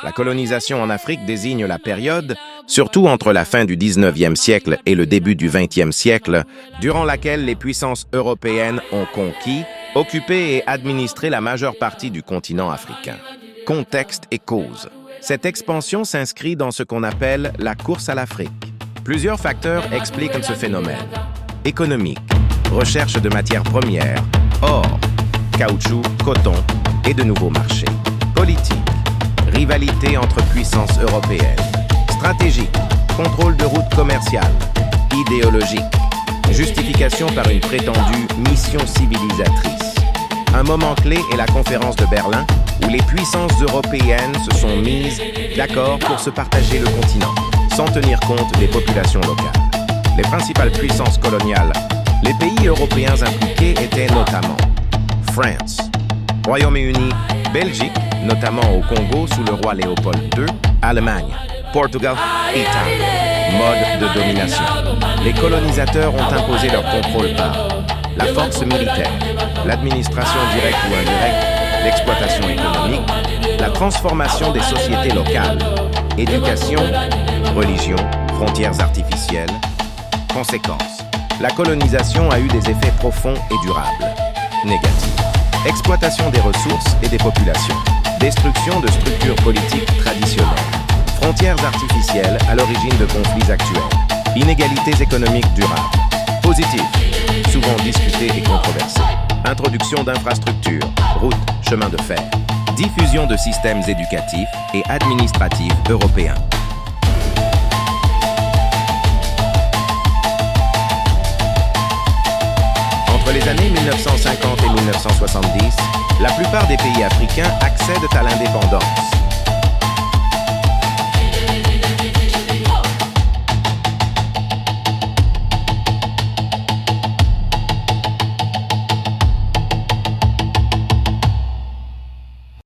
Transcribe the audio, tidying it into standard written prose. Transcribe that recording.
La colonisation en Afrique désigne la période, surtout entre la fin du 19e siècle et le début du 20e siècle, durant laquelle les puissances européennes ont conquis, occupé et administré la majeure partie du continent africain. Contexte et cause. Cette expansion s'inscrit dans ce qu'on appelle la course à l'Afrique. Plusieurs facteurs expliquent ce phénomène. Économique, recherche de matières premières, or, caoutchouc, coton et de nouveaux marchés. Politique, rivalité entre puissances européennes. Stratégique, contrôle de routes commerciales. Idéologique, justification par une prétendue mission civilisatrice. Un moment clé est la conférence de Berlin, où les puissances européennes se sont mises d'accord pour se partager le continent, sans tenir compte des populations locales. Les principales puissances coloniales, les pays européens impliqués étaient notamment France, Royaume-Uni, Belgique, notamment au Congo sous le roi Léopold II, Allemagne, Portugal, Italie. Mode de domination. Les colonisateurs ont imposé leur contrôle par la force militaire, l'administration directe ou indirecte, l'exploitation économique, la transformation des sociétés locales, éducation, religion, frontières artificielles. Conséquences. La colonisation a eu des effets profonds et durables. Négatifs. Exploitation des ressources et des populations. Destruction de structures politiques traditionnelles. Frontières artificielles à l'origine de conflits actuels. Inégalités économiques durables. Positifs. Souvent discutés et controversés. Introduction d'infrastructures, routes, chemins de fer. Diffusion de systèmes éducatifs et administratifs européens. Entre les années 1950 et 1970, la plupart des pays africains accèdent à l'indépendance.